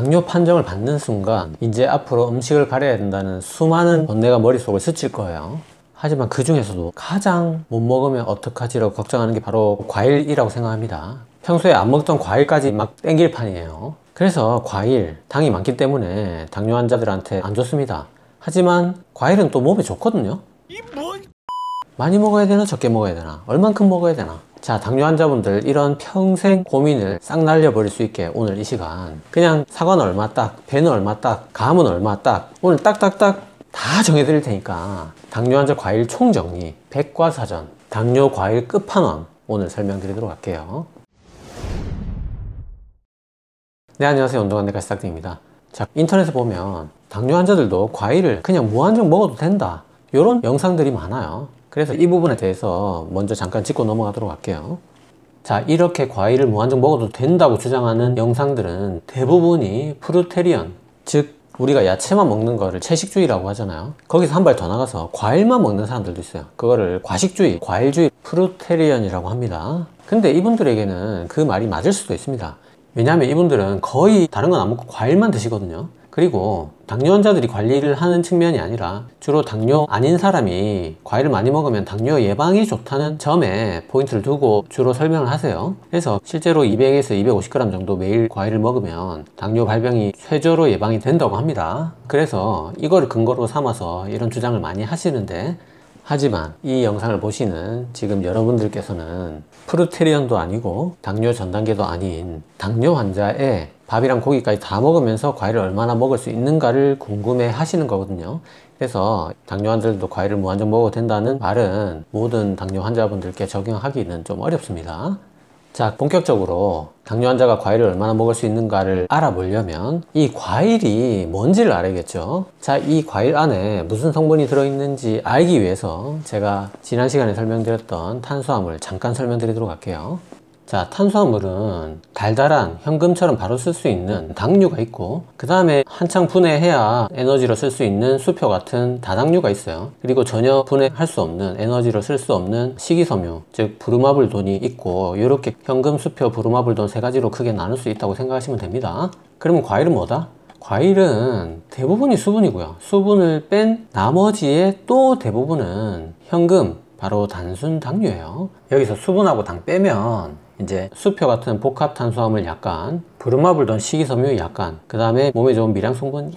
당뇨 판정을 받는 순간 이제 앞으로 음식을 가려야 된다는 수많은 번뇌가 머릿속을 스칠 거예요. 하지만 그 중에서도 가장 못 먹으면 어떡하지라고 걱정하는 게 바로 과일이라고 생각합니다. 평소에 안 먹던 과일까지 막 땡길 판이에요. 그래서 과일, 당이 많기 때문에 당뇨 환자들한테 안 좋습니다. 하지만 과일은 또 몸에 좋거든요. 많이 먹어야 되나 적게 먹어야 되나, 얼만큼 먹어야 되나. 자, 당뇨 환자분들 이런 평생 고민을 싹 날려버릴 수 있게 오늘 이 시간 그냥 사과는 얼마 딱, 배는 얼마 딱, 감은 얼마 딱, 오늘 딱딱딱 다 정해드릴 테니까 당뇨 환자 과일 총정리, 백과사전, 당뇨 과일 끝판왕 오늘 설명드리도록 할게요. 네, 안녕하세요. 운동안내가 시작됩니다. 자, 인터넷에 보면 당뇨 환자들도 과일을 그냥 무한정 먹어도 된다, 이런 영상들이 많아요. 그래서 이 부분에 대해서 먼저 잠깐 짚고 넘어가도록 할게요. 자, 이렇게 과일을 무한정 먹어도 된다고 주장하는 영상들은 대부분이 프루테리언, 즉 우리가 야채만 먹는 거를 채식주의라고 하잖아요. 거기서 한 발 더 나가서 과일만 먹는 사람들도 있어요. 그거를 과식주의, 과일주의, 프루테리언이라고 합니다. 근데 이분들에게는 그 말이 맞을 수도 있습니다. 왜냐하면 이분들은 거의 다른 건 안 먹고 과일만 드시거든요. 그리고 당뇨 환자들이 관리를 하는 측면이 아니라 주로 당뇨 아닌 사람이 과일을 많이 먹으면 당뇨 예방이 좋다는 점에 포인트를 두고 주로 설명을 하세요. 그래서 실제로 200에서 250g 정도 매일 과일을 먹으면 당뇨 발병이 최저로 예방이 된다고 합니다. 그래서 이거를 근거로 삼아서 이런 주장을 많이 하시는데, 하지만 이 영상을 보시는 지금 여러분들께서는 프루테리언도 아니고 당뇨 전 단계도 아닌 당뇨 환자의 밥이랑 고기까지 다 먹으면서 과일을 얼마나 먹을 수 있는가를 궁금해 하시는 거거든요. 그래서 당뇨 환자들도 과일을 무한정 먹어도 된다는 말은 모든 당뇨 환자분들께 적용하기는 좀 어렵습니다. 자, 본격적으로 당뇨 환자가 과일을 얼마나 먹을 수 있는가를 알아보려면 이 과일이 뭔지를 알아야겠죠. 자, 이 과일 안에 무슨 성분이 들어있는지 알기 위해서 제가 지난 시간에 설명드렸던 탄수화물 잠깐 설명드리도록 할게요. 자, 탄수화물은 달달한 현금처럼 바로 쓸 수 있는 당류가 있고, 그 다음에 한창 분해해야 에너지로 쓸 수 있는 수표 같은 다당류가 있어요. 그리고 전혀 분해할 수 없는, 에너지로 쓸 수 없는 식이섬유, 즉 부루마블돈이 있고, 이렇게 현금, 수표, 부루마블돈 세 가지로 크게 나눌 수 있다고 생각하시면 됩니다. 그러면 과일은 뭐다? 과일은 대부분이 수분이고요. 수분을 뺀 나머지의 또 대부분은 현금, 바로 단순 당류예요. 여기서 수분하고 당 빼면 이제 수표 같은 복합 탄수화물 약간, 부루마블돈 식이섬유 약간, 그 다음에 몸에 좋은 미량 성분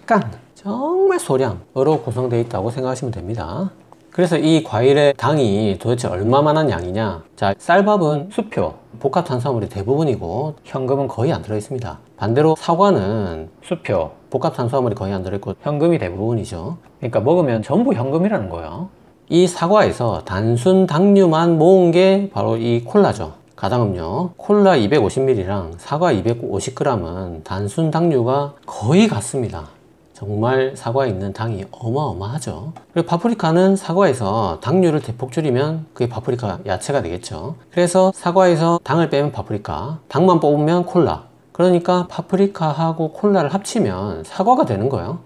약간, 정말 소량으로 구성되어 있다고 생각하시면 됩니다. 그래서 이 과일의 당이 도대체 얼마만한 양이냐? 자, 쌀밥은 수표, 복합 탄수화물이 대부분이고 현금은 거의 안 들어있습니다. 반대로 사과는 수표, 복합 탄수화물이 거의 안 들어있고 현금이 대부분이죠. 그러니까 먹으면 전부 현금이라는 거예요. 이 사과에서 단순 당류만 모은 게 바로 이 콜라죠. 가당음료 콜라 250ml랑 사과 250g은 단순 당류가 거의 같습니다. 정말 사과에 있는 당이 어마어마하죠. 그리고 파프리카는 사과에서 당류를 대폭 줄이면 그게 파프리카 야채가 되겠죠. 그래서 사과에서 당을 빼면 파프리카, 당만 뽑으면 콜라. 그러니까 파프리카하고 콜라를 합치면 사과가 되는 거예요.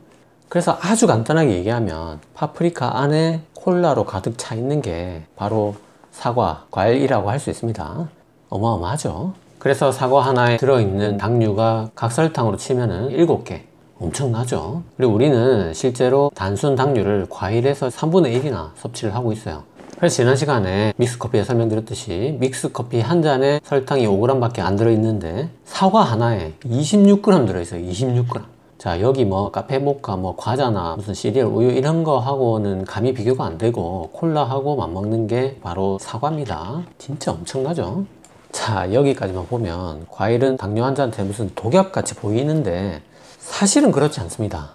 그래서 아주 간단하게 얘기하면 파프리카 안에 콜라로 가득 차 있는 게 바로 사과, 과일이라고 할 수 있습니다. 어마어마하죠. 그래서 사과 하나에 들어있는 당류가 각설탕으로 치면은 7개. 엄청나죠. 그리고 우리는 실제로 단순 당류를 과일에서 3분의 1이나 섭취를 하고 있어요. 그래서 지난 시간에 믹스커피에 설명드렸듯이 믹스커피 한 잔에 설탕이 5g 밖에 안 들어있는데 사과 하나에 26g 들어있어요. 26g. 자, 여기 뭐 카페모카, 뭐 과자나 무슨 시리얼, 우유 이런 거 하고는 감히 비교가 안 되고 콜라하고 맞먹는 게 바로 사과입니다. 진짜 엄청나죠. 자, 여기까지만 보면 과일은 당뇨 환자한테 무슨 독약같이 보이는데 사실은 그렇지 않습니다.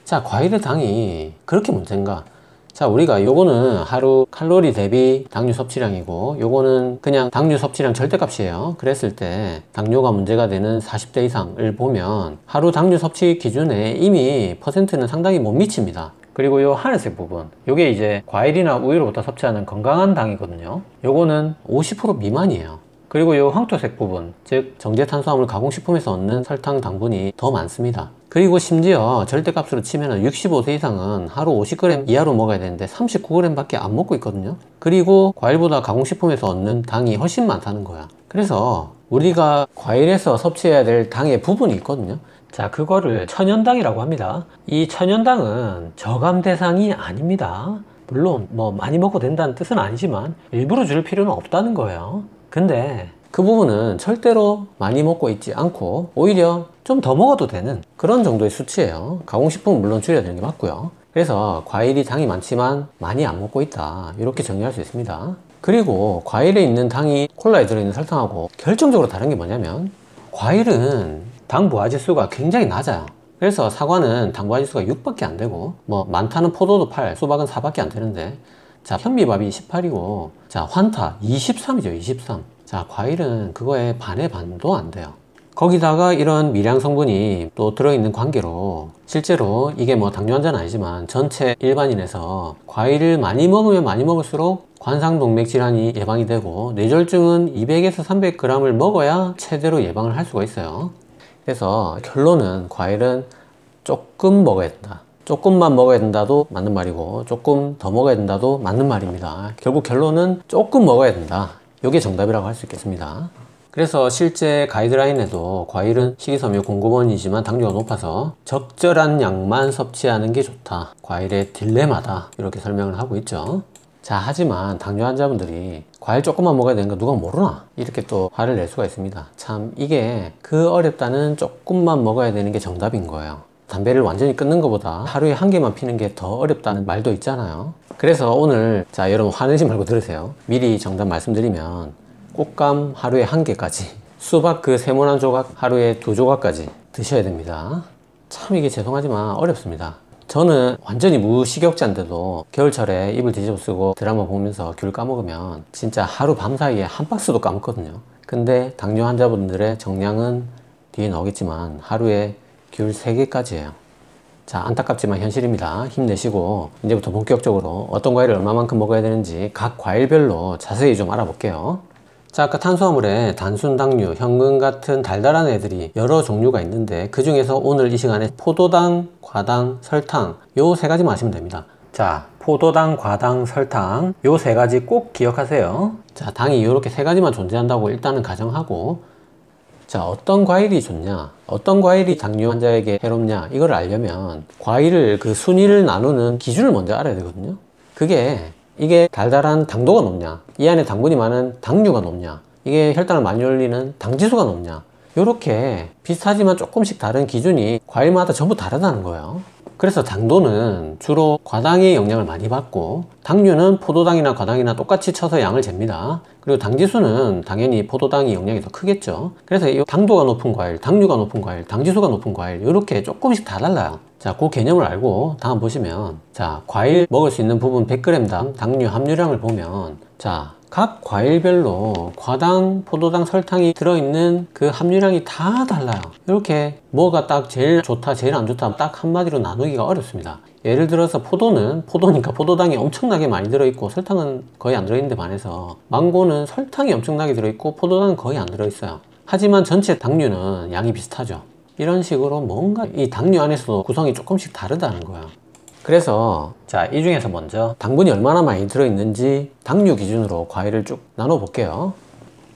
자, 과일의 당이 그렇게 문제인가? 자, 우리가 요거는 하루 칼로리 대비 당류 섭취량이고 요거는 그냥 당류 섭취량 절대값이에요. 그랬을 때 당뇨가 문제가 되는 40대 이상을 보면 하루 당류 섭취 기준에 이미 퍼센트는 상당히 못 미칩니다. 그리고 요 하늘색 부분, 요게 이제 과일이나 우유로부터 섭취하는 건강한 당이거든요. 요거는 50% 미만이에요. 그리고 요 황토색 부분, 즉 정제탄수화물 가공식품에서 얻는 설탕 당분이 더 많습니다. 그리고 심지어 절대값으로 치면 65세 이상은 하루 50g 이하로 먹어야 되는데 39g 밖에 안 먹고 있거든요. 그리고 과일보다 가공식품에서 얻는 당이 훨씬 많다는 거야. 그래서 우리가 과일에서 섭취해야 될 당의 부분이 있거든요. 자, 그거를 천연당이라고 합니다. 이 천연당은 저감 대상이 아닙니다. 물론 뭐 많이 먹어도 된다는 뜻은 아니지만 일부러 줄 필요는 없다는 거예요. 근데 그 부분은 절대로 많이 먹고 있지 않고 오히려 좀 더 먹어도 되는 그런 정도의 수치예요. 가공식품은 물론 줄여야 되는 게 맞고요. 그래서 과일이 당이 많지만 많이 안 먹고 있다, 이렇게 정리할 수 있습니다. 그리고 과일에 있는 당이 콜라에 들어있는 설탕하고 결정적으로 다른 게 뭐냐면, 과일은 당 부하지수가 굉장히 낮아요. 그래서 사과는 당 부하지수가 6밖에 안 되고, 뭐 많다는 포도도 8, 수박은 4밖에 안 되는데, 자, 현미밥이 18이고, 자, 환타 23이죠. 23. 자, 과일은 그거의 반의 반도 안 돼요. 거기다가 이런 미량 성분이 또 들어있는 관계로 실제로 이게 뭐 당뇨 환자는 아니지만 전체 일반인에서 과일을 많이 먹으면 많이 먹을수록 관상동맥 질환이 예방이 되고, 뇌졸중은 200에서 300g을 먹어야 최대로 예방을 할 수가 있어요. 그래서 결론은 과일은 조금 먹어야 된다, 조금만 먹어야 된다도 맞는 말이고 조금 더 먹어야 된다도 맞는 말입니다. 결국 결론은 조금 먹어야 된다, 이게 정답이라고 할 수 있겠습니다. 그래서 실제 가이드라인에도 과일은 식이섬유 공급원이지만 당류가 높아서 적절한 양만 섭취하는 게 좋다, 과일의 딜레마다, 이렇게 설명을 하고 있죠. 자, 하지만 당뇨 환자분들이 과일 조금만 먹어야 되는 거 누가 모르나, 이렇게 또 화를 낼 수가 있습니다. 참 이게 그 어렵다는 조금만 먹어야 되는 게 정답인 거예요. 담배를 완전히 끊는 것보다 하루에 한 개만 피는 게 더 어렵다는 말도 있잖아요. 그래서 오늘, 자, 여러분 화내지 말고 들으세요. 미리 정답 말씀드리면, 꽃감 하루에 1개까지, 수박 그 세모난 조각 하루에 2조각까지 드셔야 됩니다. 참 이게 죄송하지만 어렵습니다. 저는 완전히 무식욕자인데도 겨울철에 이불 뒤집어 쓰고 드라마 보면서 귤 까먹으면 진짜 하루 밤 사이에 한 박스도 까먹거든요. 근데 당뇨 환자분들의 정량은 뒤에 나오겠지만 하루에 귤 3개까지예요. 자, 안타깝지만 현실입니다. 힘내시고 이제부터 본격적으로 어떤 과일을 얼마만큼 먹어야 되는지 각 과일별로 자세히 좀 알아볼게요. 자, 아까 탄수화물에 단순 당류, 현금 같은 달달한 애들이 여러 종류가 있는데, 그 중에서 오늘 이 시간에 포도당, 과당, 설탕, 요 3가지만 아시면 됩니다. 자, 포도당, 과당, 설탕, 요 3가지 꼭 기억하세요. 자, 당이 이렇게 3가지만 존재한다고 일단은 가정하고, 자, 어떤 과일이 좋냐, 어떤 과일이 당뇨 환자에게 해롭냐, 이걸 알려면 과일을 그 순위를 나누는 기준을 먼저 알아야 되거든요. 이게 달달한 당도가 높냐, 이 안에 당분이 많은 당류가 높냐, 이게 혈당을 많이 올리는 당지수가 높냐, 이렇게 비슷하지만 조금씩 다른 기준이 과일마다 전부 다르다는 거예요. 그래서 당도는 주로 과당의 영향을 많이 받고, 당류는 포도당이나 과당이나 똑같이 쳐서 양을 잽니다. 그리고 당지수는 당연히 포도당이 영향이 더 크겠죠. 그래서 이 당도가 높은 과일, 당류가 높은 과일, 당지수가 높은 과일, 이렇게 조금씩 다 달라요. 자, 그 개념을 알고 다음 보시면, 자, 과일 먹을 수 있는 부분 100g당 당류 함유량을 보면, 자, 각 과일별로 과당, 포도당, 설탕이 들어있는 그 함유량이 다 달라요. 이렇게 뭐가 딱 제일 좋다, 제일 안 좋다 딱 한마디로 나누기가 어렵습니다. 예를 들어서 포도는 포도니까 포도당이 엄청나게 많이 들어있고 설탕은 거의 안 들어있는 데 반해서, 망고는 설탕이 엄청나게 들어있고 포도당은 거의 안 들어있어요. 하지만 전체 당류는 양이 비슷하죠. 이런 식으로 뭔가 이 당류 안에서도 구성이 조금씩 다르다는 거예요. 그래서 자, 이 중에서 먼저 당분이 얼마나 많이 들어있는지 당류 기준으로 과일을 쭉 나눠 볼게요.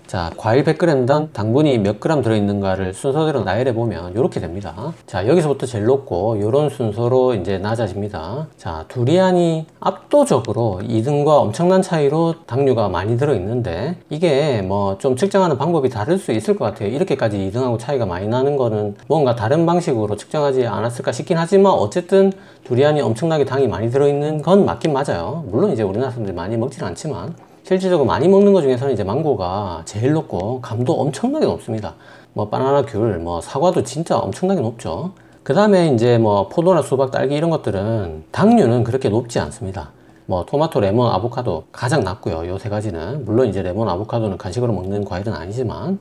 자, 과일 100g당 당분이 몇 g 들어있는가를 순서대로 나열해 보면 이렇게 됩니다. 자, 여기서부터 제일 높고 이런 순서로 이제 낮아집니다. 자, 두리안이 압도적으로 2등과 엄청난 차이로 당류가 많이 들어있는데, 이게 뭐 좀 측정하는 방법이 다를 수 있을 것 같아요. 이렇게까지 2등하고 차이가 많이 나는 거는 뭔가 다른 방식으로 측정하지 않았을까 싶긴 하지만, 어쨌든 두리안이 엄청나게 당이 많이 들어있는 건 맞긴 맞아요. 물론 이제 우리나라 사람들이 많이 먹지는 않지만 실질적으로 많이 먹는 것 중에서는 이제 망고가 제일 높고 감도 엄청나게 높습니다. 뭐 바나나, 귤, 뭐 사과도 진짜 엄청나게 높죠. 그 다음에 이제 뭐 포도나 수박, 딸기 이런 것들은 당류는 그렇게 높지 않습니다. 뭐 토마토, 레몬, 아보카도 가장 낮고요. 요 3가지는. 물론 이제 레몬, 아보카도는 간식으로 먹는 과일은 아니지만.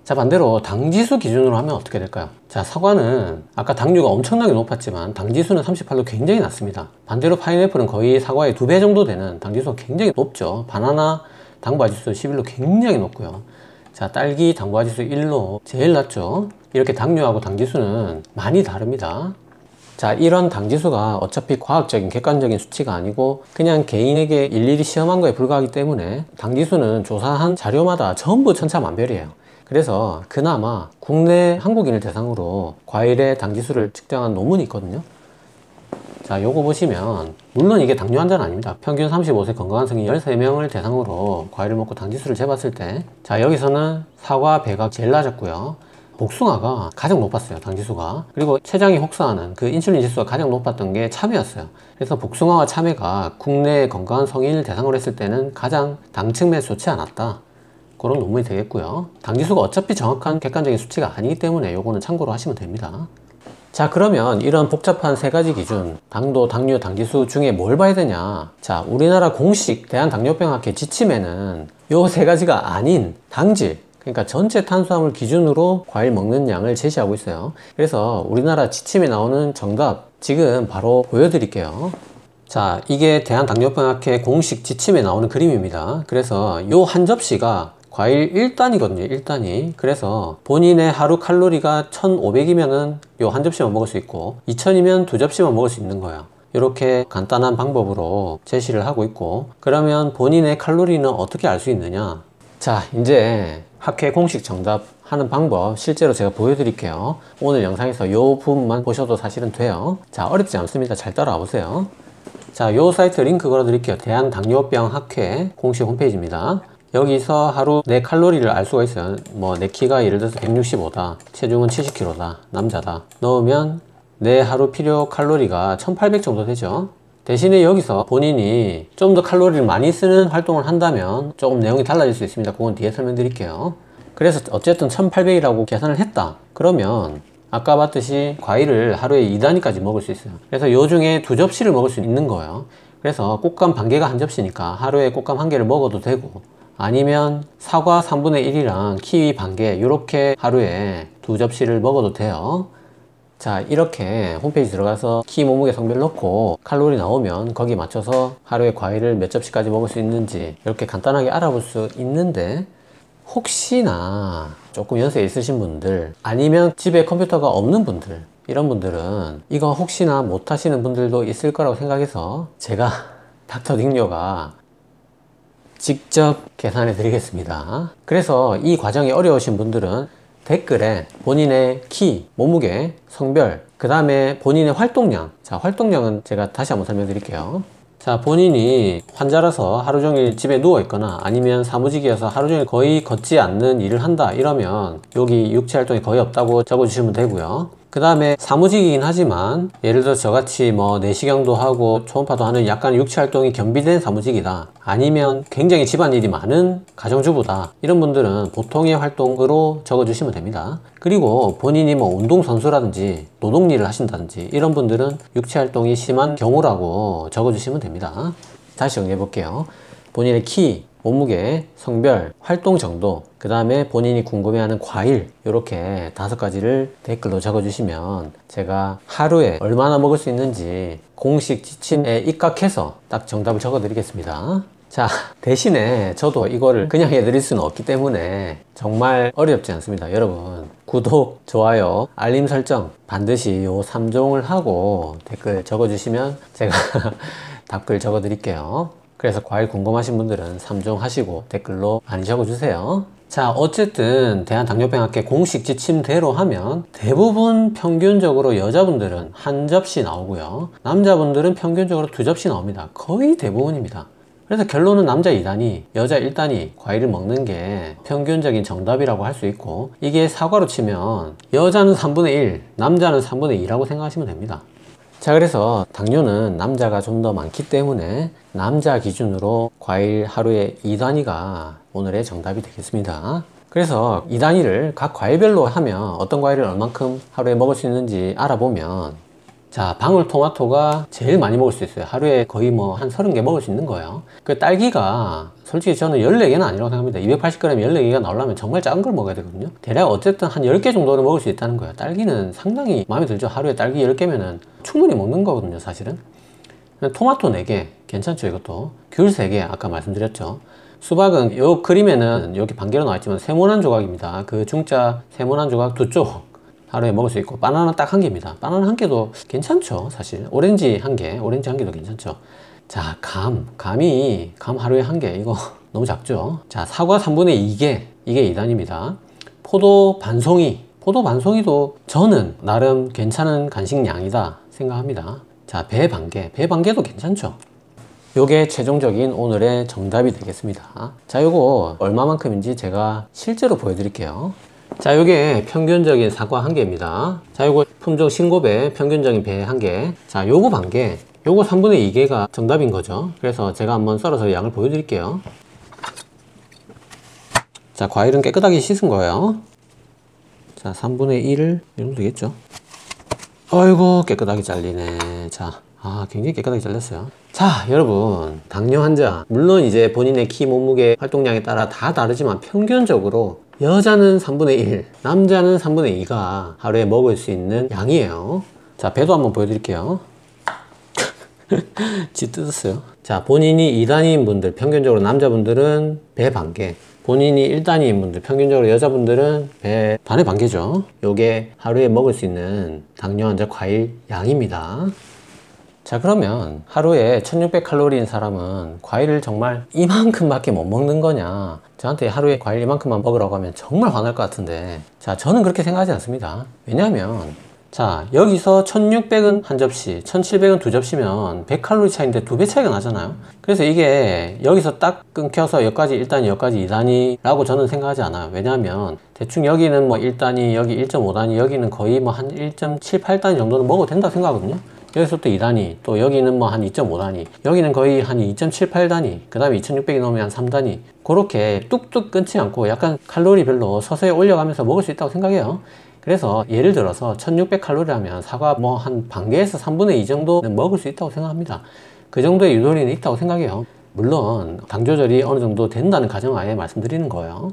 자, 반대로 당지수 기준으로 하면 어떻게 될까요? 자, 사과는 아까 당류가 엄청나게 높았지만 당지수는 38로 굉장히 낮습니다. 반대로 파인애플은 거의 사과의 2배 정도 되는 당지수가 굉장히 높죠. 바나나 당부하지수 11로 굉장히 높고요. 자, 딸기 당부하지수 1로 제일 낮죠. 이렇게 당류하고 당지수는 많이 다릅니다. 자, 이런 당지수가 어차피 과학적인 객관적인 수치가 아니고 그냥 개인에게 일일이 시험한 거에 불과하기 때문에 당지수는 조사한 자료마다 전부 천차만별이에요. 그래서 그나마 국내 한국인을 대상으로 과일의 당지수를 측정한 논문이 있거든요. 자, 요거 보시면 물론 이게 당뇨 환자는 아닙니다. 평균 35세 건강한 성인 13명을 대상으로 과일을 먹고 당지수를 재봤을 때, 자, 여기서는 사과, 배가 제일 낮았고요. 복숭아가 가장 높았어요, 당지수가. 그리고 췌장이 혹사하는 그 인슐린 지수가 가장 높았던 게 참외였어요. 그래서 복숭아와 참외가 국내 건강한 성인을 대상으로 했을 때는 가장 당 측면에 좋지 않았다, 그런 논문이 되겠고요. 당지수가 어차피 정확한 객관적인 수치가 아니기 때문에 요거는 참고로 하시면 됩니다. 자, 그러면 이런 복잡한 세 가지 기준, 당도, 당류, 당지수 중에 뭘 봐야 되냐? 자, 우리나라 공식 대한당뇨병학회 지침에는 요 세 가지가 아닌 당질, 그러니까 전체 탄수화물 기준으로 과일 먹는 양을 제시하고 있어요. 그래서 우리나라 지침에 나오는 정답 지금 바로 보여드릴게요. 자, 이게 대한당뇨병학회 공식 지침에 나오는 그림입니다. 그래서 요 한 접시가 과일 1단이거든요, 1단이. 그래서 본인의 하루 칼로리가 1500이면은 요 한 접시만 먹을 수 있고, 2000이면 두 접시만 먹을 수 있는 거예요. 이렇게 간단한 방법으로 제시를 하고 있고, 그러면 본인의 칼로리는 어떻게 알 수 있느냐? 자, 이제 학회 공식 정답 하는 방법 실제로 제가 보여드릴게요. 오늘 영상에서 요 부분만 보셔도 사실은 돼요. 자, 어렵지 않습니다. 잘 따라와 보세요. 자, 요 사이트 링크 걸어 드릴게요. 대한당뇨병학회 공식 홈페이지입니다. 여기서 하루 내 칼로리를 알 수가 있어요. 뭐 내 키가 예를 들어서 165다, 체중은 70kg다, 남자다 넣으면 내 하루 필요 칼로리가 1800 정도 되죠. 대신에 여기서 본인이 좀 더 칼로리를 많이 쓰는 활동을 한다면 조금 내용이 달라질 수 있습니다. 그건 뒤에 설명드릴게요. 그래서 어쨌든 1800이라고 계산을 했다, 그러면 아까 봤듯이 과일을 하루에 2단위까지 먹을 수 있어요. 그래서 요 중에 두 접시를 먹을 수 있는 거예요. 그래서 꽃감 반 개가 한 접시니까 하루에 꽃감 한 개를 먹어도 되고, 아니면 사과 3분의 1이랑 키위 반 개, 이렇게 하루에 두 접시를 먹어도 돼요. 자, 이렇게 홈페이지 들어가서 키, 몸무게, 성별 넣고 칼로리 나오면 거기에 맞춰서 하루에 과일을 몇 접시까지 먹을 수 있는지 이렇게 간단하게 알아볼 수 있는데, 혹시나 조금 연세 있으신 분들, 아니면 집에 컴퓨터가 없는 분들, 이런 분들은 이거 혹시나 못 하시는 분들도 있을 거라고 생각해서 제가 닥터 닉뇨가 직접 계산해 드리겠습니다. 그래서 이 과정이 어려우신 분들은 댓글에 본인의 키, 몸무게, 성별, 그 다음에 본인의 활동량, 자, 활동량은 제가 다시 한번 설명 드릴게요. 자, 본인이 환자라서 하루 종일 집에 누워 있거나 아니면 사무직이어서 하루 종일 거의 걷지 않는 일을 한다, 이러면 여기 육체 활동이 거의 없다고 적어 주시면 되고요. 그 다음에 사무직이긴 하지만 예를 들어 저같이 뭐 내시경도 하고 초음파도 하는 약간 육체 활동이 겸비된 사무직이다, 아니면 굉장히 집안일이 많은 가정주부다, 이런 분들은 보통의 활동으로 적어 주시면 됩니다. 그리고 본인이 뭐 운동선수라든지 노동일을 하신다든지 이런 분들은 육체 활동이 심한 경우라고 적어 주시면 됩니다. 다시 정리해 볼게요. 본인의 키, 몸무게, 성별, 활동 정도, 그 다음에 본인이 궁금해하는 과일, 이렇게 5가지를 댓글로 적어주시면 제가 하루에 얼마나 먹을 수 있는지 공식 지침에 입각해서 딱 정답을 적어 드리겠습니다. 자, 대신에 저도 이거를 그냥 해드릴 수는 없기 때문에 정말 어렵지 않습니다. 여러분, 구독, 좋아요, 알림 설정 반드시 요 3종을 하고 댓글 적어주시면 제가 답글 적어 드릴게요. 그래서 과일 궁금하신 분들은 3종 하시고 댓글로 많이 적어주세요. 자, 어쨌든 대한당뇨병학회 공식 지침대로 하면 대부분 평균적으로 여자분들은 한 접시 나오고요, 남자분들은 평균적으로 두 접시 나옵니다. 거의 대부분입니다. 그래서 결론은 남자 2단위, 여자 1단위 과일을 먹는 게 평균적인 정답이라고 할 수 있고, 이게 사과로 치면 여자는 3분의 1, 남자는 3분의 2라고 생각하시면 됩니다. 자, 그래서 당뇨는 남자가 좀 더 많기 때문에 남자 기준으로 과일 하루에 2단위가 오늘의 정답이 되겠습니다. 그래서 2단위를 각 과일별로 하면 어떤 과일을 얼만큼 하루에 먹을 수 있는지 알아보면, 자, 방울토마토가 제일 많이 먹을 수 있어요. 하루에 거의 뭐 한 30개 먹을 수 있는 거예요. 그 딸기가 솔직히 저는 14개는 아니라고 생각합니다. 280g 14개가 나오려면 정말 작은 걸 먹어야 되거든요. 대략 어쨌든 한 10개 정도는 먹을 수 있다는 거예요. 딸기는 상당히 마음에 들죠. 하루에 딸기 10개면은 충분히 먹는 거거든요, 사실은. 토마토 4개 괜찮죠, 이것도. 귤 3개 아까 말씀드렸죠. 수박은 요 그림에는 여기 반개로 나와있지만 세모난 조각입니다. 그 중자 세모난 조각 2쪽 하루에 먹을 수 있고, 바나나 딱 1개입니다. 바나나 1개도 괜찮죠, 사실. 오렌지 1개, 오렌지 1개도 괜찮죠. 자, 감 하루에 1개, 이거 너무 작죠. 자, 사과 3분의 2개, 이게 2단입니다. 포도 반송이. 포도 반송이도 저는 나름 괜찮은 간식량이다 생각합니다. 자, 배 반개. 배 반개도 괜찮죠. 요게 최종적인 오늘의 정답이 되겠습니다. 자, 요거 얼마만큼인지 제가 실제로 보여드릴게요. 자, 요게 평균적인 사과 한 개입니다. 자, 요거 품종 신고배 평균적인 배 한 개. 자, 요거 반개. 요거 3분의 2개가 정답인 거죠. 그래서 제가 한번 썰어서 양을 보여드릴게요. 자, 과일은 깨끗하게 씻은 거예요. 자, 3분의 1을 이 정도 되겠죠. 아이고, 깨끗하게 잘리네. 자, 굉장히 깨끗하게 잘렸어요. 자, 여러분, 당뇨 환자, 물론 이제 본인의 키, 몸무게, 활동량에 따라 다 다르지만 평균적으로 여자는 3분의 1, 남자는 3분의 2가 하루에 먹을 수 있는 양이에요. 자, 배도 한번 보여드릴게요. 지 뜯었어요. 자, 본인이 2단위인 분들, 평균적으로 남자분들은 배 반개, 본인이 1단위인 분들, 평균적으로 여자분들은 배 반의 반개죠. 요게 하루에 먹을 수 있는 당뇨 환자 과일 양입니다. 자, 그러면 하루에 1600칼로리인 사람은 과일을 정말 이만큼밖에 못 먹는 거냐, 저한테 하루에 과일 이만큼만 먹으라고 하면 정말 화날 것 같은데, 자, 저는 그렇게 생각하지 않습니다. 왜냐하면 자, 여기서 1600은 한 접시, 1700은 두 접시면 100칼로리 차이인데 2배 차이가 나잖아요. 그래서 이게 여기서 딱 끊겨서 여기까지 1단위, 여기까지 2단위라고 저는 생각하지 않아요. 왜냐하면 대충 여기는 뭐 1단위, 여기 1.5단위, 여기는 거의 뭐 한 1.78단위 정도는 먹어도 된다고 생각하거든요. 여기서 또 2단위, 또 여기는 뭐 한 2.5단위, 여기는 거의 한 2.78단위, 그 다음에 2600이 넘으면 한 3단위. 그렇게 뚝뚝 끊지 않고 약간 칼로리별로 서서히 올려가면서 먹을 수 있다고 생각해요. 그래서 예를 들어서 1600칼로리라면 사과 뭐 한 반개에서 3분의 2 정도는 먹을 수 있다고 생각합니다. 그 정도의 유도리는 있다고 생각해요. 물론 당 조절이 어느 정도 된다는 가정하에 말씀드리는 거예요.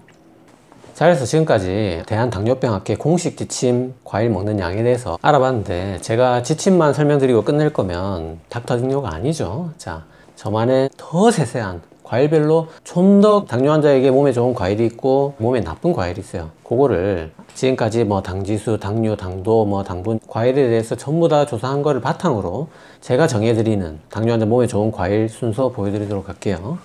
자, 그래서 지금까지 대한당뇨병학회 공식 지침 과일 먹는 양에 대해서 알아봤는데, 제가 지침만 설명드리고 끝낼 거면 닥터 딩뇨가 아니죠. 자, 저만의 더 세세한 과일별로 좀 더 당뇨 환자에게 몸에 좋은 과일이 있고 몸에 나쁜 과일이 있어요. 그거를 지금까지 뭐 당지수, 당류, 당도, 뭐 당분, 과일에 대해서 전부 다 조사한 거를 바탕으로 제가 정해드리는 당뇨 환자 몸에 좋은 과일 순서 보여드리도록 할게요.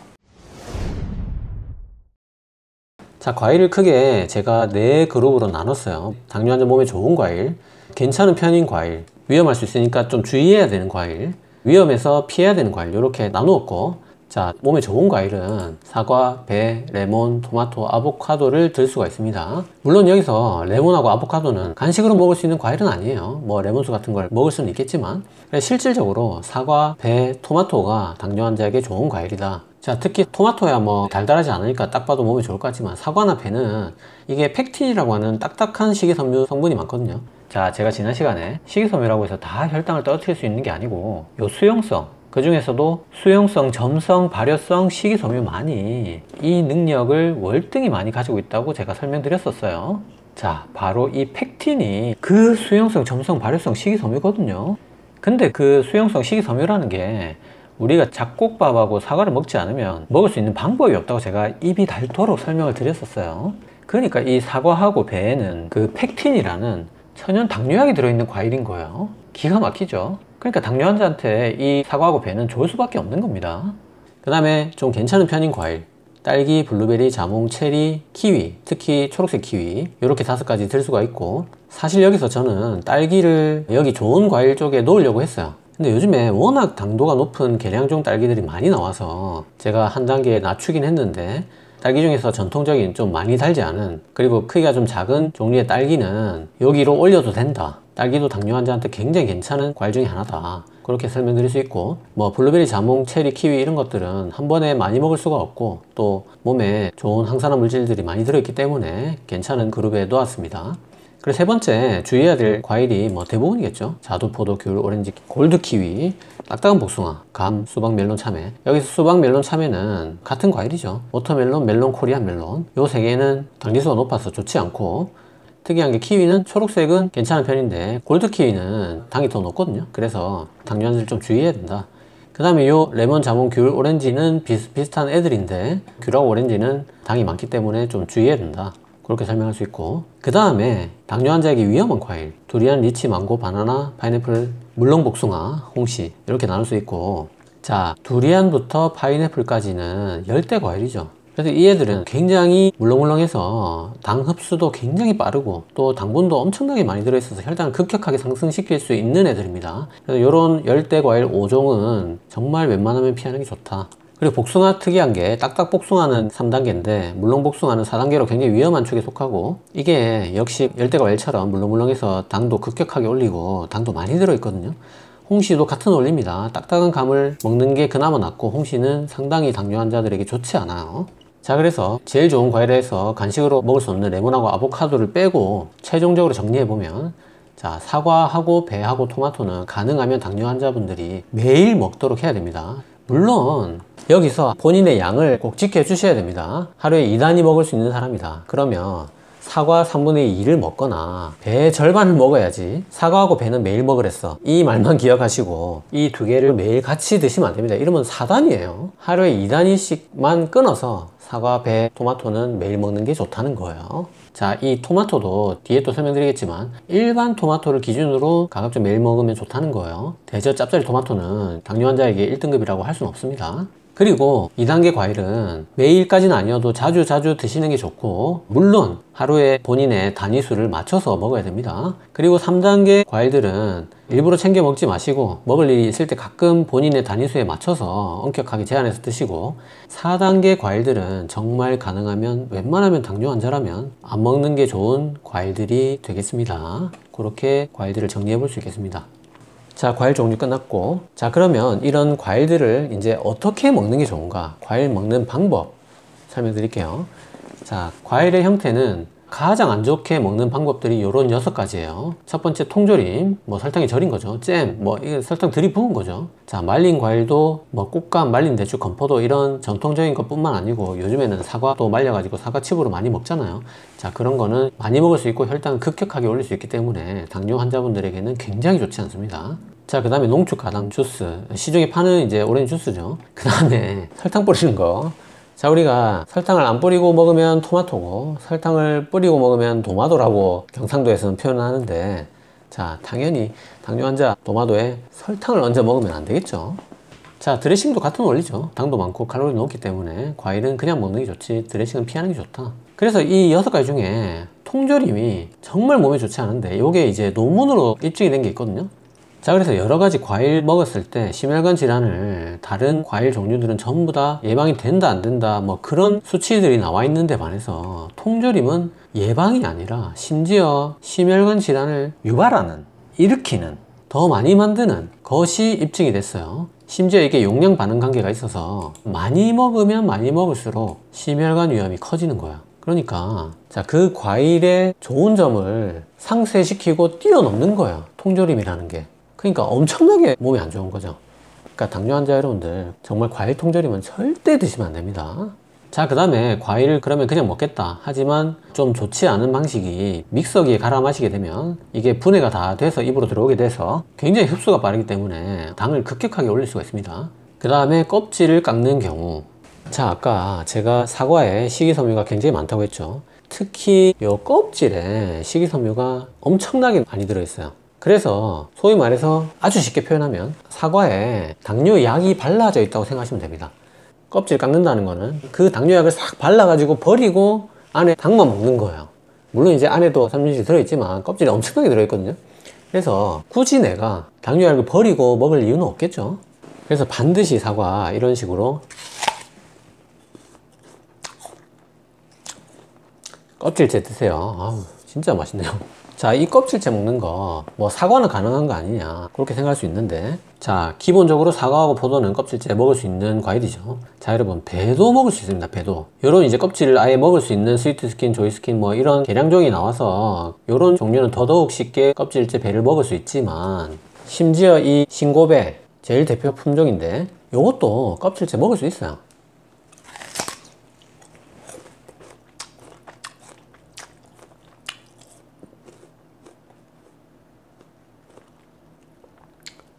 자, 과일을 크게 제가 4그룹으로 나눴어요. 당뇨 환자 몸에 좋은 과일, 괜찮은 편인 과일, 위험할 수 있으니까 좀 주의해야 되는 과일, 위험해서 피해야 되는 과일, 이렇게 나누었고, 자, 몸에 좋은 과일은 사과, 배, 레몬, 토마토, 아보카도를 들 수가 있습니다. 물론 여기서 레몬하고 아보카도는 간식으로 먹을 수 있는 과일은 아니에요. 뭐 레몬수 같은 걸 먹을 수는 있겠지만, 실질적으로 사과, 배, 토마토가 당뇨 환자에게 좋은 과일이다. 자, 특히 토마토야 뭐 달달하지 않으니까 딱 봐도 몸에 좋을 것 같지만, 사과나 배는 이게 펙틴이라고 하는 딱딱한 식이섬유 성분이 많거든요. 자, 제가 지난 시간에 식이섬유라고 해서 다 혈당을 떨어뜨릴 수 있는 게 아니고, 요 수용성, 그 중에서도 수용성, 점성, 발효성 식이섬유만이 이 능력을 월등히 많이 가지고 있다고 제가 설명드렸었어요. 자, 바로 이 펙틴이 그 수용성, 점성, 발효성 식이섬유거든요. 근데 그 수용성 식이섬유라는 게 우리가 잡곡밥하고 사과를 먹지 않으면 먹을 수 있는 방법이 없다고 제가 입이 닳도록 설명을 드렸었어요. 그러니까 이 사과하고 배에는 그 펙틴이라는 천연 당뇨약이 들어있는 과일인 거예요. 기가 막히죠. 그러니까 당뇨 환자한테 이 사과하고 배는 좋을 수밖에 없는 겁니다. 그 다음에 좀 괜찮은 편인 과일, 딸기, 블루베리, 자몽, 체리, 키위, 특히 초록색 키위, 이렇게 5가지 들 수가 있고, 사실 여기서 저는 딸기를 여기 좋은 과일 쪽에 놓으려고 했어요. 근데 요즘에 워낙 당도가 높은 계량종 딸기들이 많이 나와서 제가 한 단계 낮추긴 했는데, 딸기 중에서 전통적인 좀 많이 달지 않은, 그리고 크기가 좀 작은 종류의 딸기는 여기로 올려도 된다. 딸기도 당뇨 환자한테 굉장히 괜찮은 과일 중에 하나다. 그렇게 설명드릴 수 있고, 뭐 블루베리, 자몽, 체리, 키위 이런 것들은 한 번에 많이 먹을 수가 없고, 또 몸에 좋은 항산화 물질들이 많이 들어있기 때문에 괜찮은 그룹에 놓았습니다. 그리고 세 번째 주의해야 될 과일이 뭐 대부분이겠죠. 자두, 포도, 귤, 오렌지, 골드 키위, 딱딱한 복숭아, 감, 수박, 멜론, 참외. 여기서 수박, 멜론, 참외는 같은 과일이죠. 워터멜론, 멜론, 코리안 멜론. 요 세 개는 당지수가 높아서 좋지 않고, 특이한 게 키위는 초록색은 괜찮은 편인데 골드 키위는 당이 더 높거든요. 그래서 당뇨 환자들 좀 주의해야 된다. 그 다음에 요 레몬, 자몽, 귤, 오렌지는 비슷한 애들인데 귤하고 오렌지는 당이 많기 때문에 좀 주의해야 된다. 그렇게 설명할 수 있고, 그 다음에 당뇨 환자에게 위험한 과일, 두리안, 리치, 망고, 바나나, 파인애플, 물렁 복숭아, 홍시 이렇게 나눌 수 있고, 자, 두리안부터 파인애플까지는 열대 과일이죠. 그래서 이 애들은 굉장히 물렁물렁해서 당 흡수도 굉장히 빠르고 또 당분도 엄청나게 많이 들어있어서 혈당을 급격하게 상승시킬 수 있는 애들입니다. 그래서 이런 열대과일 5종은 정말 웬만하면 피하는 게 좋다. 그리고 복숭아 특이한 게 딱딱 복숭아는 3단계인데 물렁 복숭아는 4단계로 굉장히 위험한 축에 속하고, 이게 역시 열대과일처럼 물렁물렁해서 당도 급격하게 올리고 당도 많이 들어있거든요. 홍시도 같은 원리입니다. 딱딱한 감을 먹는 게 그나마 낫고 홍시는 상당히 당뇨 환자들에게 좋지 않아요. 자, 그래서 제일 좋은 과일에서 간식으로 먹을 수 없는 레몬하고 아보카도를 빼고 최종적으로 정리해보면, 자, 사과하고 배하고 토마토는 가능하면 당뇨 환자분들이 매일 먹도록 해야 됩니다. 물론 여기서 본인의 양을 꼭 지켜주셔야 됩니다. 하루에 2단위 먹을 수 있는 사람이다 그러면 사과 3분의 2를 먹거나 배의 절반을 먹어야지, 사과하고 배는 매일 먹으랬어 이 말만 기억하시고 이 두 개를 매일 같이 드시면 안 됩니다. 이러면 4단위예요. 하루에 2단위씩만 끊어서 사과, 배, 토마토는 매일 먹는 게 좋다는 거예요. 자, 이 토마토도 뒤에 또 설명드리겠지만 일반 토마토를 기준으로 가급적 매일 먹으면 좋다는 거예요. 대저 짭짜리 토마토는 당뇨 환자에게 1등급이라고 할 수는 없습니다. 그리고 2단계 과일은 매일까지는 아니어도 자주 드시는 게 좋고, 물론 하루에 본인의 단위수를 맞춰서 먹어야 됩니다. 그리고 3단계 과일들은 일부러 챙겨 먹지 마시고 먹을 일이 있을 때 가끔 본인의 단위수에 맞춰서 엄격하게 제한해서 드시고, 4단계 과일들은 정말 가능하면 웬만하면 당뇨 환자라면 안 먹는 게 좋은 과일들이 되겠습니다. 그렇게 과일들을 정리해 볼 수 있겠습니다. 자, 과일 종류 끝났고, 자, 그러면 이런 과일들을 이제 어떻게 먹는 게 좋은가? 과일 먹는 방법 설명드릴게요. 자, 과일의 형태는 가장 안 좋게 먹는 방법들이 요런 6가지예요. 첫 번째 통조림, 뭐 설탕이 절인 거죠. 잼, 뭐 이게 설탕 들이부은 거죠. 자, 말린 과일도 뭐 꽃감, 말린 대추, 건포도 이런 전통적인 것뿐만 아니고 요즘에는 사과도 말려가지고 사과칩으로 많이 먹잖아요. 자, 그런 거는 많이 먹을 수 있고 혈당을 급격하게 올릴 수 있기 때문에 당뇨 환자분들에게는 굉장히 좋지 않습니다. 자, 그 다음에 농축가당 주스, 시중에 파는 이제 오렌지 주스죠. 그 다음에 설탕 뿌리는 거. 자, 우리가 설탕을 안 뿌리고 먹으면 토마토고 설탕을 뿌리고 먹으면 도마도라고 경상도에서는 표현을 하는데, 자, 당연히 당뇨 환자 도마도에 설탕을 얹어 먹으면 안 되겠죠. 자, 드레싱도 같은 원리죠. 당도 많고 칼로리 높기 때문에 과일은 그냥 먹는 게 좋지 드레싱은 피하는 게 좋다. 그래서 이 6가지 중에 통조림이 정말 몸에 좋지 않은데 요게 이제 논문으로 입증이 된 게 있거든요. 자, 그래서 여러가지 과일 먹었을 때 심혈관 질환을 다른 과일 종류들은 전부 다 예방이 된다 안 된다 뭐 그런 수치들이 나와 있는데 반해서 통조림은 예방이 아니라 심지어 심혈관 질환을 유발하는, 일으키는, 더 많이 만드는 것이 입증이 됐어요. 심지어 이게 용량 반응 관계가 있어서 많이 먹으면 많이 먹을수록 심혈관 위험이 커지는 거야. 그러니까 자, 그 과일의 좋은 점을 상쇄시키고 뛰어넘는 거예요, 통조림이라는 게. 그러니까 엄청나게 몸에 안 좋은 거죠. 그러니까 당뇨 환자 여러분들 정말 과일 통조림은 절대 드시면 안 됩니다. 자, 그 다음에 과일을 그러면 그냥 먹겠다 하지만 좀 좋지 않은 방식이 믹서기에 갈아 마시게 되면 이게 분해가 다 돼서 입으로 들어오게 돼서 굉장히 흡수가 빠르기 때문에 당을 급격하게 올릴 수가 있습니다. 그 다음에 껍질을 깎는 경우. 자, 아까 제가 사과에 식이섬유가 굉장히 많다고 했죠. 특히 이 껍질에 식이섬유가 엄청나게 많이 들어있어요. 그래서 소위 말해서 아주 쉽게 표현하면 사과에 당뇨약이 발라져 있다고 생각하시면 됩니다. 껍질 깎는다는 거는 그 당뇨약을 싹 발라가지고 버리고 안에 당만 먹는 거예요. 물론 이제 안에도 섬유질이 들어있지만 껍질이 엄청나게 들어있거든요. 그래서 굳이 내가 당뇨약을 버리고 먹을 이유는 없겠죠. 그래서 반드시 사과 이런 식으로 껍질째 드세요. 아우, 진짜 맛있네요. 자, 이 껍질째 먹는 거 뭐 사과는 가능한 거 아니냐 그렇게 생각할 수 있는데, 자, 기본적으로 사과하고 포도는 껍질째 먹을 수 있는 과일이죠. 자, 여러분, 배도 먹을 수 있습니다. 배도 요런 이제 껍질을 아예 먹을 수 있는 스위트 스킨, 조이 스킨 뭐 이런 계량종이 나와서 요런 종류는 더더욱 쉽게 껍질째 배를 먹을 수 있지만, 심지어 이 신고배 제일 대표 품종인데 요것도 껍질째 먹을 수 있어요.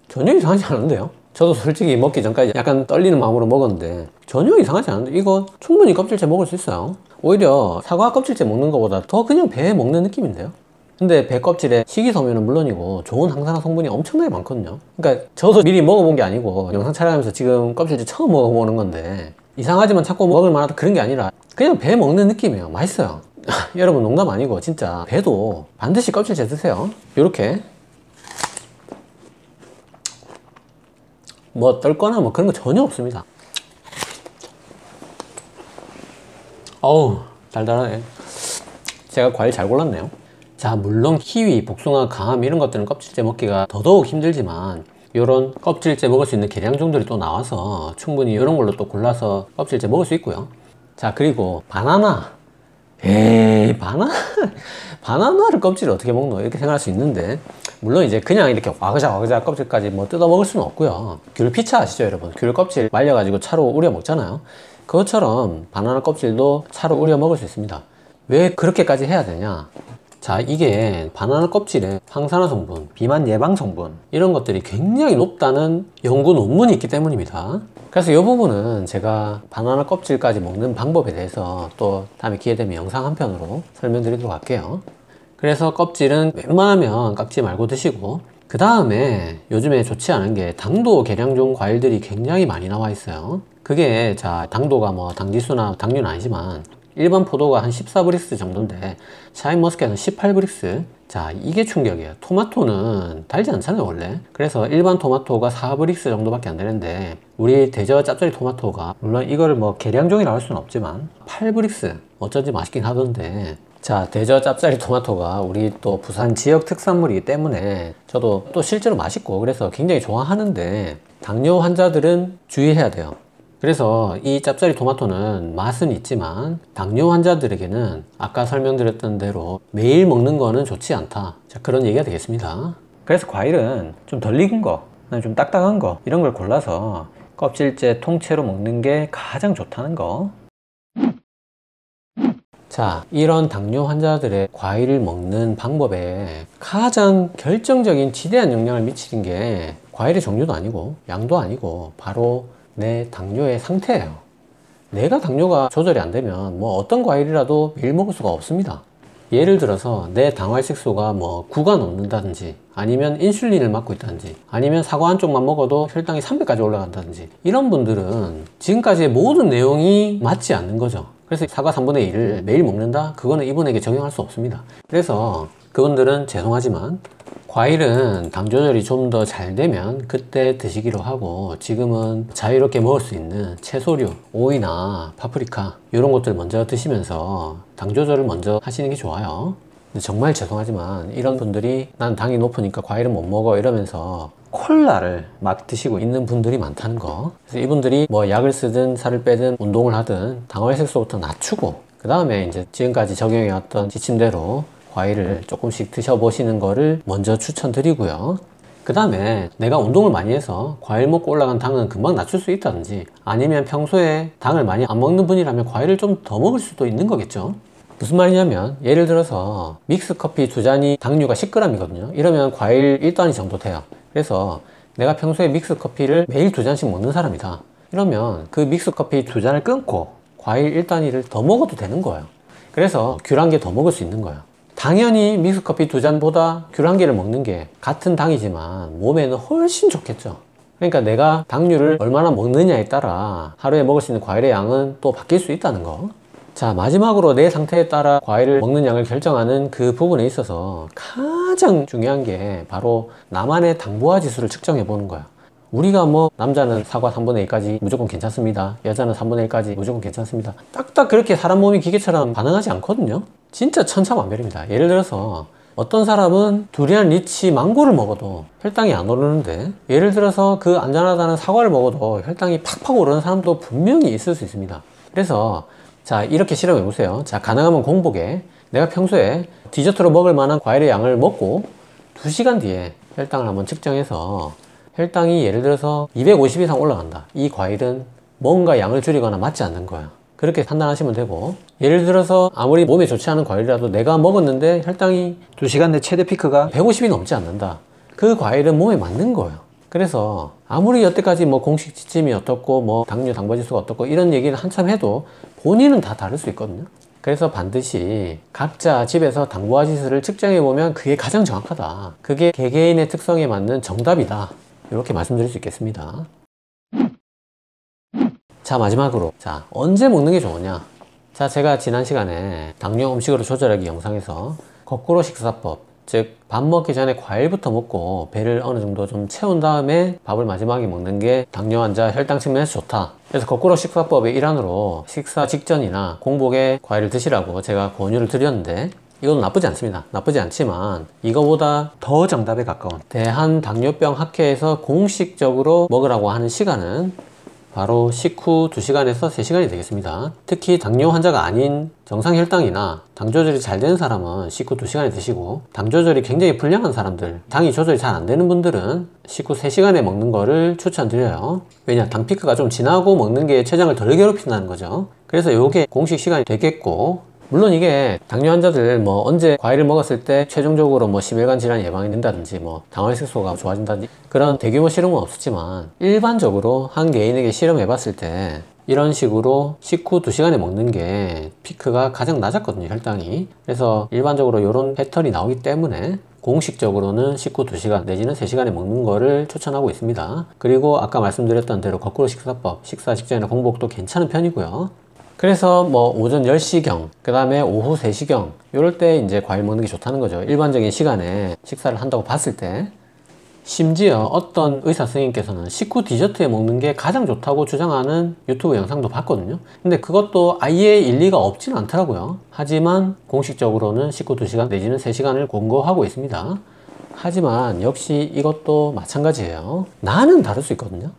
전혀 이상하지 않은데요? 저도 솔직히 먹기 전까지 약간 떨리는 마음으로 먹었는데 전혀 이상하지 않은데 이거 충분히 껍질째 먹을 수 있어요. 오히려 사과 껍질째 먹는 것보다 더 그냥 배 먹는 느낌인데요. 근데 배 껍질에 식이섬유는 물론이고 좋은 항산화 성분이 엄청나게 많거든요. 그러니까 저도 미리 먹어본 게 아니고 영상 촬영하면서 지금 껍질째 처음 먹어보는 건데 이상하지만 자꾸 먹을 만하다 그런 게 아니라 그냥 배 먹는 느낌이에요. 맛있어요. 여러분 농담 아니고 진짜 배도 반드시 껍질째 드세요. 요렇게 뭐 떨거나 뭐 그런 거 전혀 없습니다. 어우 달달하네. 제가 과일 잘 골랐네요. 자, 물론 키위, 복숭아, 감 이런 것들은 껍질째 먹기가 더더욱 힘들지만 요런 껍질째 먹을 수 있는 계량종들이 또 나와서 충분히 이런 걸로 또 골라서 껍질째 먹을 수 있고요. 자, 그리고 바나나. 에이, 바나나를 껍질을 어떻게 먹노? 이렇게 생각할 수 있는데, 물론 이제 그냥 이렇게 와그작 껍질까지 뭐 뜯어 먹을 수는 없고요. 귤 피차 아시죠, 여러분? 귤 껍질 말려가지고 차로 우려 먹잖아요. 그것처럼 바나나 껍질도 차로 우려 먹을 수 있습니다. 왜 그렇게까지 해야 되냐? 자, 이게 바나나 껍질에 항산화 성분, 비만 예방 성분 이런 것들이 굉장히 높다는 연구 논문이 있기 때문입니다. 그래서 이 부분은 제가 바나나 껍질까지 먹는 방법에 대해서 또 다음에 기회 되면 영상 한 편으로 설명드리도록 할게요. 그래서 껍질은 웬만하면 깎지 말고 드시고, 그 다음에 요즘에 좋지 않은 게 당도 계량종 과일들이 굉장히 많이 나와 있어요. 그게 자, 당도가 뭐 당지수나 당류는 아니지만 일반 포도가 한 14브릭스 정도인데 샤인머스켓은 18브릭스. 자, 이게 충격이에요. 토마토는 달지 않잖아요 원래. 그래서 일반 토마토가 4브릭스 정도밖에 안 되는데 우리 대저 짭짜리 토마토가, 물론 이거를 뭐 계량종이라고 할 수는 없지만 8브릭스. 어쩐지 맛있긴 하던데, 자, 대저 짭짜리 토마토가 우리 또 부산 지역 특산물이기 때문에 저도 또 실제로 맛있고 그래서 굉장히 좋아하는데, 당뇨 환자들은 주의해야 돼요. 그래서 이 짭짜리 토마토는 맛은 있지만 당뇨 환자들에게는 아까 설명드렸던 대로 매일 먹는 거는 좋지 않다. 자, 그런 얘기가 되겠습니다. 그래서 과일은 좀 덜 익은 거, 좀 딱딱한 거 이런 걸 골라서 껍질째 통째로 먹는 게 가장 좋다는 거. 자, 이런 당뇨 환자들의 과일을 먹는 방법에 가장 결정적인 지대한 영향을 미치는 게 과일의 종류도 아니고 양도 아니고 바로 내 당뇨의 상태예요. 내가 당뇨가 조절이 안 되면 뭐 어떤 과일이라도 매일 먹을 수가 없습니다. 예를 들어서 내 당화혈색소가 뭐 9가 넘는다든지, 아니면 인슐린을 맞고 있다든지, 아니면 사과 한쪽만 먹어도 혈당이 300까지 올라간다든지, 이런 분들은 지금까지의 모든 내용이 맞지 않는 거죠. 그래서 사과 3분의 1을 매일 먹는다? 그거는 이분에게 적용할 수 없습니다. 그래서 그분들은 죄송하지만 과일은 당 조절이 좀 더 잘 되면 그때 드시기로 하고, 지금은 자유롭게 먹을 수 있는 채소류, 오이나 파프리카 이런 것들 먼저 드시면서 당 조절을 먼저 하시는 게 좋아요. 근데 정말 죄송하지만 이런 분들이 난 당이 높으니까 과일은 못 먹어 이러면서 콜라를 막 드시고 있는 분들이 많다는 거. 그래서 이분들이 뭐 약을 쓰든 살을 빼든 운동을 하든 당화혈색소부터 낮추고, 그 다음에 이제 지금까지 적용해왔던 지침대로 과일을 조금씩 드셔보시는 거를 먼저 추천드리고요. 그 다음에 내가 운동을 많이 해서 과일 먹고 올라간 당은 금방 낮출 수 있다든지, 아니면 평소에 당을 많이 안 먹는 분이라면 과일을 좀 더 먹을 수도 있는 거겠죠. 무슨 말이냐면, 예를 들어서 믹스커피 2잔이 당류가 10g이거든요 이러면 과일 1단위 정도 돼요. 그래서 내가 평소에 믹스커피를 매일 2잔씩 먹는 사람이다 이러면 그 믹스커피 2잔을 끊고 과일 1단위를 더 먹어도 되는 거예요. 그래서 귤 1개 더 먹을 수 있는 거예요. 당연히 믹스커피 2잔보다 귤 1개를 먹는 게 같은 당이지만 몸에는 훨씬 좋겠죠. 그러니까 내가 당류를 얼마나 먹느냐에 따라 하루에 먹을 수 있는 과일의 양은 또 바뀔 수 있다는 거. 자, 마지막으로 내 상태에 따라 과일을 먹는 양을 결정하는 그 부분에 있어서 가장 중요한 게 바로 나만의 당부화 지수를 측정해 보는 거야. 우리가 뭐 남자는 사과 3분의 1까지 무조건 괜찮습니다, 여자는 3분의 1까지 무조건 괜찮습니다, 딱딱 그렇게 사람 몸이 기계처럼 반응하지 않거든요. 진짜 천차만별입니다. 예를 들어서 어떤 사람은 두리안, 리치, 망고를 먹어도 혈당이 안 오르는데, 예를 들어서 그 안전하다는 사과를 먹어도 혈당이 팍팍 오르는 사람도 분명히 있을 수 있습니다. 그래서 자, 이렇게 실험해 보세요. 자, 가능하면 공복에 내가 평소에 디저트로 먹을 만한 과일의 양을 먹고 2시간 뒤에 혈당을 한번 측정해서 혈당이 예를 들어서 250 이상 올라간다, 이 과일은 뭔가 양을 줄이거나 맞지 않는 거예요. 그렇게 판단하시면 되고, 예를 들어서 아무리 몸에 좋지 않은 과일이라도 내가 먹었는데 혈당이 2시간 내 최대 피크가 150이 넘지 않는다, 그 과일은 몸에 맞는 거예요. 그래서 아무리 여태까지 뭐 공식 지침이 어떻고 뭐 당류 당버지수가 어떻고 이런 얘기를 한참 해도 본인은 다 다를 수 있거든요. 그래서 반드시 각자 집에서 당부화 지수를 측정해 보면 그게 가장 정확하다, 그게 개개인의 특성에 맞는 정답이다, 이렇게 말씀드릴 수 있겠습니다. 자, 마지막으로, 자, 언제 먹는 게 좋으냐? 자, 제가 지난 시간에 당뇨 음식으로 조절하기 영상에서 거꾸로 식사법, 즉 밥 먹기 전에 과일부터 먹고 배를 어느 정도 좀 채운 다음에 밥을 마지막에 먹는 게 당뇨 환자 혈당 측면에서 좋다. 그래서 거꾸로 식사법의 일환으로 식사 직전이나 공복에 과일을 드시라고 제가 권유를 드렸는데, 이건 나쁘지 않습니다. 나쁘지 않지만 이거보다 더 정답에 가까운 대한당뇨병 학회에서 공식적으로 먹으라고 하는 시간은 바로 식후 2시간에서 3시간이 되겠습니다. 특히 당뇨 환자가 아닌 정상 혈당이나 당 조절이 잘 되는 사람은 식후 2시간에 드시고, 당 조절이 굉장히 불량한 사람들, 당이 조절이 잘 안 되는 분들은 식후 3시간에 먹는 거를 추천드려요. 왜냐, 당 피크가 좀 지나고 먹는 게 췌장을 덜 괴롭힌다는 거죠. 그래서 이게 공식 시간이 되겠고, 물론 이게 당뇨 환자들 뭐 언제 과일을 먹었을 때 최종적으로 뭐 심혈관 질환 예방이 된다든지 뭐 당화혈색소가 좋아진다든지 그런 대규모 실험은 없었지만, 일반적으로 한 개인에게 실험해 봤을 때 이런 식으로 식후 2시간에 먹는 게 피크가 가장 낮았거든요, 혈당이. 그래서 일반적으로 이런 패턴이 나오기 때문에 공식적으로는 식후 2시간 내지는 3시간에 먹는 거를 추천하고 있습니다. 그리고 아까 말씀드렸던 대로 거꾸로 식사법, 식사 직전이나 공복도 괜찮은 편이고요. 그래서 뭐 오전 10시경, 그 다음에 오후 3시경 이럴 때 이제 과일 먹는 게 좋다는 거죠. 일반적인 시간에 식사를 한다고 봤을 때. 심지어 어떤 의사 선생님께서는 식후 디저트에 먹는 게 가장 좋다고 주장하는 유튜브 영상도 봤거든요. 근데 그것도 아예 일리가 없진 않더라고요. 하지만 공식적으로는 식후 2시간 내지는 3시간을 권고하고 있습니다. 하지만 역시 이것도 마찬가지예요. 나는 다를 수 있거든요.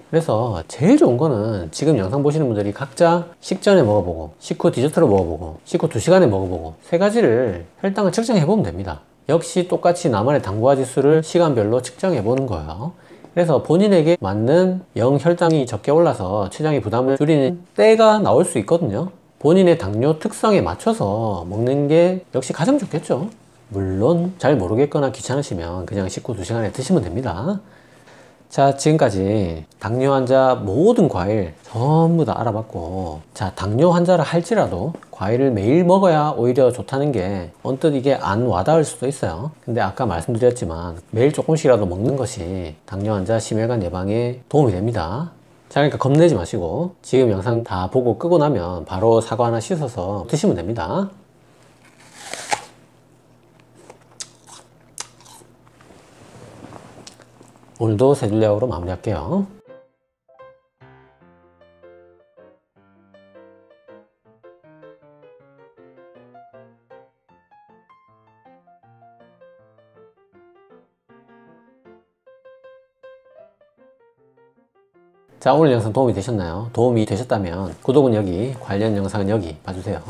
그래서 제일 좋은 거는 지금 영상 보시는 분들이 각자 식전에 먹어보고, 식후 디저트로 먹어보고, 식후 2시간에 먹어보고, 세 가지를 혈당을 측정해 보면 됩니다. 역시 똑같이 나만의 당부화 지수를 시간별로 측정해 보는 거예요. 그래서 본인에게 맞는 혈당이 적게 올라서 췌장의 부담을 줄이는 때가 나올 수 있거든요. 본인의 당뇨 특성에 맞춰서 먹는 게 역시 가장 좋겠죠. 물론 잘 모르겠거나 귀찮으시면 그냥 식후 2시간에 드시면 됩니다. 자, 지금까지 당뇨 환자 모든 과일 전부 다 알아봤고, 자, 당뇨 환자라 할지라도 과일을 매일 먹어야 오히려 좋다는 게 언뜻 이게 안 와닿을 수도 있어요. 근데 아까 말씀드렸지만 매일 조금씩이라도 먹는 것이 당뇨 환자 심혈관 예방에 도움이 됩니다. 자, 그러니까 겁내지 마시고 지금 영상 다 보고 끄고 나면 바로 사과 하나 씻어서 드시면 됩니다. 오늘도 세 줄 야구로 마무리할게요. 자, 오늘 영상 도움이 되셨나요? 도움이 되셨다면 구독은 여기, 관련 영상은 여기 봐주세요.